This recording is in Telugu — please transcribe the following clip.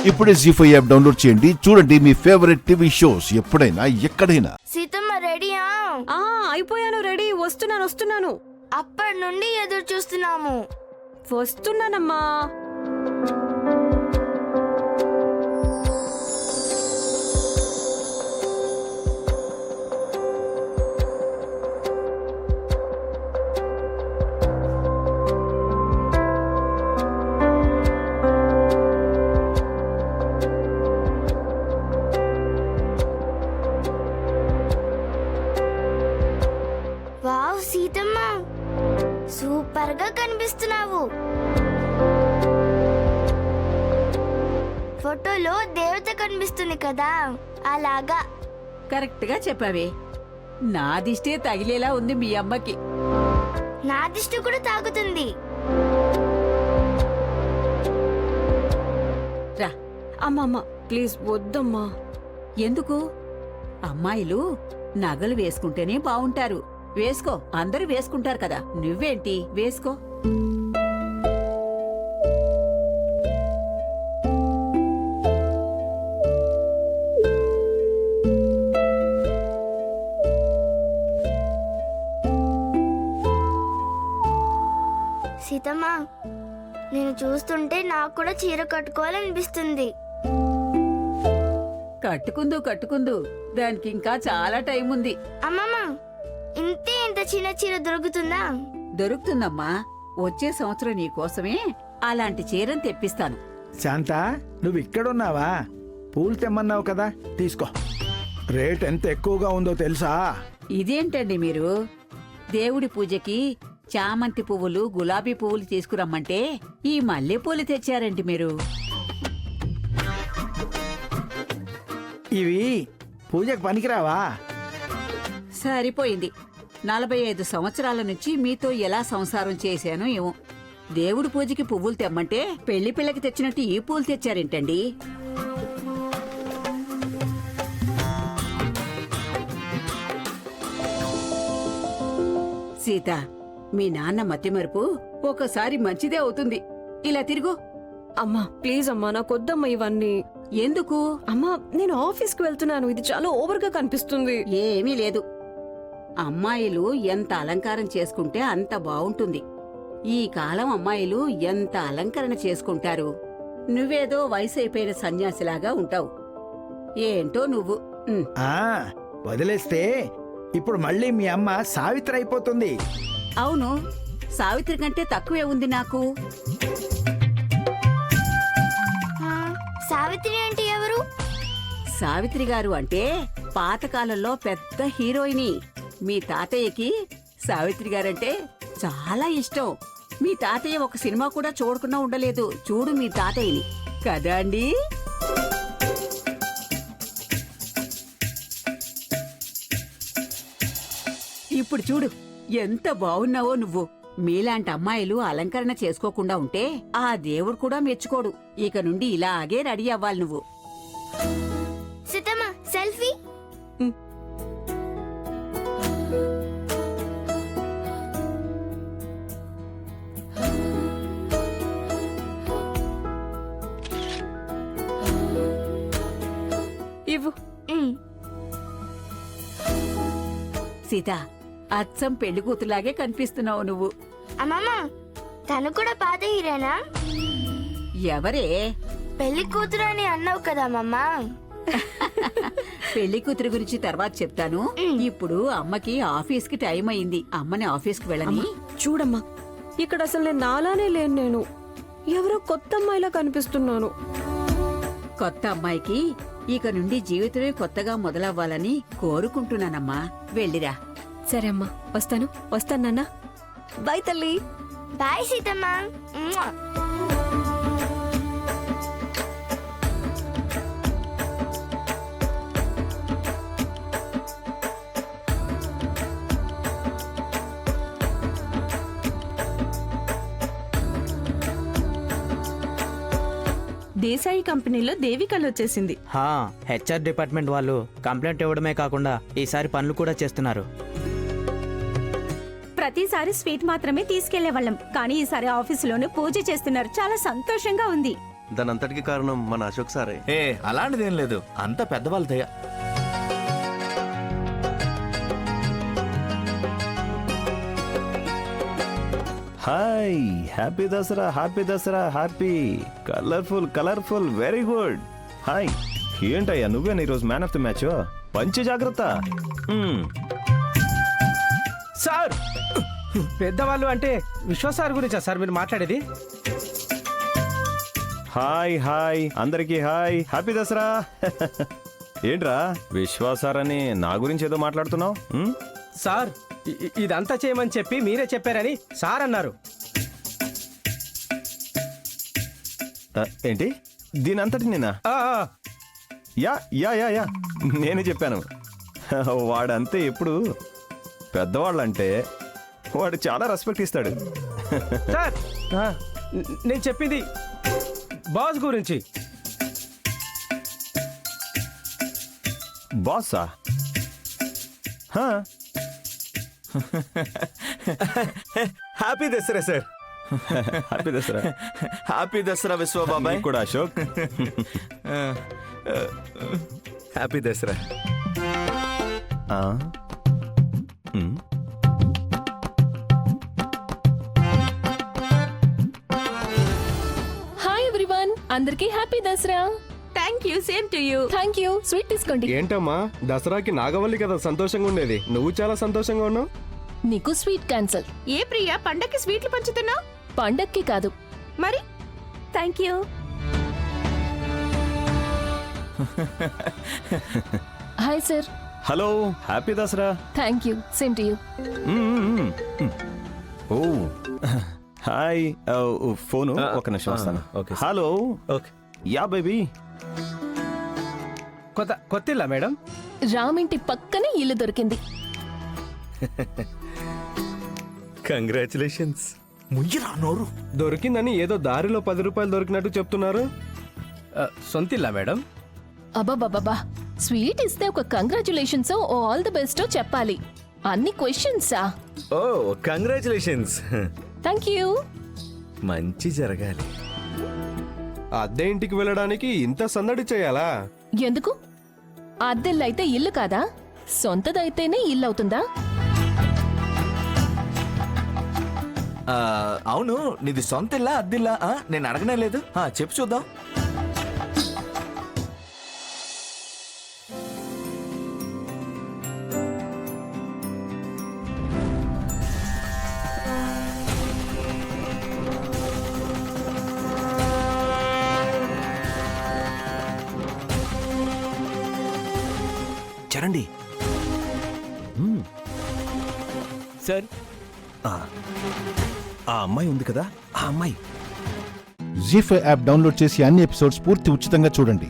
ఇప్పుడే జీ5 యాప్ డౌన్లోడ్ చేయండి. చూడండి మీ ఫేవరెట్ టీవీ షోస్ ఎప్పుడైనా ఎక్కడైనా. సీతమ్మ రెడీయా? అయిపోయాను, రెడీ. వస్తున్నాను. అప్పటి నుండి ఎదురు చూస్తున్నాము. వస్తున్నానమ్మా. వావ్ సీతమ్మ, సూపర్ గా కనిపిస్తున్నావు. ఫోటోలో దేవత కనిపిస్తుంది కదా, అలాగా. కరెక్ట్ గా చెప్పావే. నా దిష్టే తగిలేలా ఉంది మీ అమ్మకి. నా దిష్టి కూడా తాగుతుంది. రా. అమ్మమ్మ ప్లీజ్ వద్దమ్మా. ఎందుకు? అమ్మాయిలు నగలు వేసుకుంటేనే బావుంటారు. వేసుకో, అందరూ వేసుకుంటారు కదా, నువ్వేంటి? వేసుకో. సీతమ్మ, నేను చూస్తుంటే నాకు కూడా చీర కట్టుకోవాలనిపిస్తుంది. కట్టుకుందు, దానికి ఇంకా చాలా టైం ఉంది. అమ్మమ్మ, ఇంత చిన్న చీర దొరుకుతుందా? దొరుకుతుందమ్మా. వచ్చే సంవత్సరం నీకోసమే అలాంటి చీరను తెప్పిస్తాను. శాంత, నువ్వు ఇక్కడున్నావా? పూలు తెమ్మన్నావు కదా, తీసుకో. రేట్ ఎంత ఎక్కువగా ఉందో తెలుసా? ఇదేంటండి మీరు? దేవుడి పూజకి చామంతి పువ్వులు, గులాబీ పువ్వులు తీసుకురమ్మంటే ఈ మల్లెపూలు తెచ్చారండి మీరు. ఇవి పూజకు పనికిరావా? సరిపోయింది. 45 సంవత్సరాల నుంచి మీతో ఎలా సంసారం చేశానో ఏమో. దేవుడి పూజకి పువ్వులు తెమ్మంటే పెళ్లి పిల్లకి తెచ్చినట్టు ఈ పూలు తెచ్చారేంటండి? సీత, మీ నాన్న మతిమరుపు ఒకసారి మంచిదే అవుతుంది. ఇలా తిరుగు. అమ్మా ప్లీజ్ అమ్మా, నాకొద్దమ్మా ఇవన్నీ. ఎందుకు? అమ్మా నేను ఆఫీస్కి వెళ్తున్నాను, ఇది చాలా ఓవర్ గా కనిపిస్తుంది. ఏమీ లేదు. అమ్మాయిలు ఎంత అలంకారం చేసుకుంటే అంత బావుంటుంది. ఈ కాలం అమ్మాయిలు ఎంత అలంకరణ చేసుకుంటారు. నువ్వేదో వయసు అయిపోయిన సన్యాసిలాగా ఉంటావు. ఏంటో నువ్వు. ఆ వదిలేస్తే ఇప్పుడు మళ్ళీ మీ అమ్మ సావిత్రి అయిపోతుంది. అవును, సావిత్రి కంటే తక్కువే ఉంది నాకు. సావిత్రి అంటే ఎవరు? సావిత్రి గారు అంటే పాతకాలంలో పెద్ద హీరోయిని. మీ తాతయ్యకి సావిత్రి గారంటే చాలా ఇష్టం. మీ తాతయ్య ఒక సినిమా కూడా చూడకుండా ఉండలేదు. చూడు మీ తాతయ్యని కదా అండి. ఇప్పుడు చూడు ఎంత బావున్నావో నువ్వు. మీలాంటి అమ్మాయిలు అలంకరణ చేసుకోకుండా ఉంటే ఆ దేవుడు కూడా మెచ్చుకోడు. ఇక నుండి ఇలాగే రెడీ అవ్వాలి నువ్వు. సీతమ్మ, సెల్ఫీ. ఇవ్వు. సీత, అచ్చం పెళ్లి కూతులాగే కనిపిస్తున్నావు నువ్వు. అమ్మమ్మ, తను కూడా పాత హీరోనా? ఎవరే? పెళ్లి కూతురు అని అన్నావు కదా అమ్మమ్మ. పెళ్లి కూతురు గురించి తర్వాత చెప్తాను. ఇప్పుడు అమ్మకి ఆఫీస్కి టైం అయింది. అమ్మని ఆఫీస్కి వెళ్ళని. చూడమ్మా, ఇక్కడ అసలు నేను నాలానే లేను. నేను ఎవరో కొత్త అమ్మాయిలా కనిపిస్తున్నాను. కొత్త అమ్మాయికి ఇక నుండి జీవితమే కొత్తగా మొదలవ్వాలని కోరుకుంటున్నానమ్మా. వెళ్ళిరా. సరే అమ్మా, వస్తాను నాన్న. బాయ్ తల్లి. బాయ్ సీతమ్మ. దేశాయి కంపెనీలో దేవికలు వచ్చేసింది. హెచ్ఆర్ డిపార్ట్మెంట్ వాళ్ళు కంప్లైంట్ ఇవ్వడమే కాకుండా ఈసారి పనులు కూడా చేస్తున్నారు. ప్రతిసారి స్వీట్ మాత్రమే తీసుకెళ్లే వాళ్ళం, కానీ ఈసారి ఆఫీసులోనే పూజ చేస్తున్నారు. చాలా సంతోషంగా ఉంది. దాని అంతటికి కారణం మన అశోక్ సారే. ఏ అలాంటిదేం లేదు, అంత పెద్దవాళ్ళ దయ. Hi, happy Dasara, happy Dasara, happy. Colourful colourful, very good. Hi, ఏంటయ్యా నువ్వేనా ఈరోజు మ్యాన్ ఆఫ్ ది మ్యాచ్? పంచి జాగ్రత్త. సార్, పెద్దవాళ్ళు అంటే విశ్వాసార్ గురించా సార్ మీరు మాట్లాడేది? హాయ్ హాయ్ అందరికీ హాయ్, హ్యాపీ దసరా. ఏంట్రా విశ్వాసారని నా గురించి ఏదో మాట్లాడుతున్నావు? సార్, ఇదంతా చేయమని చెప్పి మీరే చెప్పారని సార్ అన్నారు. ఏంటి దీని అంతటి నేనా? యా యా యా యా నేనే చెప్పాను. వాడంతే, ఎప్పుడు పెద్దవాళ్ళంటే వాడు చాలా రెస్పెక్ట్ ఇస్తాడు. సార్, నేను చెప్పింది బాస్ గురించి. బాసా? Happy Dasara sir. Happy Dasara. Happy Dasara విశ్వబాబాయ్. కూడా Ashok. Happy Dasara. Hi everyone, అందరికీ happy Dasara. Thank you, same to you. Thank you. Sweet తీసుకోండి. ఏంటమ్మా, దసరాకి నాగవల్లి కదా సంతోషంగా ఉండేది, నువ్వు చాలా సంతోషంగా ఉన్నావు. నీకు స్వీట్ క్యాన్సల్. ఏ ప్రియా, పండక్కి స్వీట్లు పంచుతున్నావు? పండక్కి కాదు మరి thank you. Hi sir. Hello, happy Dasara. Thank you, same to you. Oh hi, phone ఒక నిమిషం వస్తాను. హలో. ఓకే. Yeah baby. కొత్త ఇల్లా మేడం? రామింటి పక్కనే ఇల్లు దొరికింది. కంగ్రాచులేషన్స్. ముయ్యరా నోరు. దొరికిందని ఏదో దారిలో 10 రూపాయలు దొరికినట్టు చెప్తున్నారు. సొంత ఇల్లా మేడం? అబాబాబా, స్వీట్ ఇస్తే ఒక కంగ్రాచులేషన్స్, ఆల్ ది బెస్ట్ చెప్పాలి. అన్ని క్వశ్చన్సా? ఓ కంగ్రాచులేషన్స్. Thank you. మంచి జరగాలి. అద్దె ఇంటికి వెళ్ళడానికి ఇంత సందడి చేయాలా? ఎందుకు? అద్దెల్లైతే ఇల్లు కాదా? సొంతదైతేనే ఇల్లు అవుతుందా? అవును, నీది సొంత ఇల్లా అద్దిల్లా? నేను అడగనే లేదు. చెప్పు చూద్దాం. చరండి. సార్, ఆ అమ్మాయి ఉంది కదా, ఆ అమ్మాయి. జీ5 యాప్ డౌన్లోడ్ చేసి అన్ని ఎపిసోడ్స్ పూర్తి ఉచితంగా చూడండి.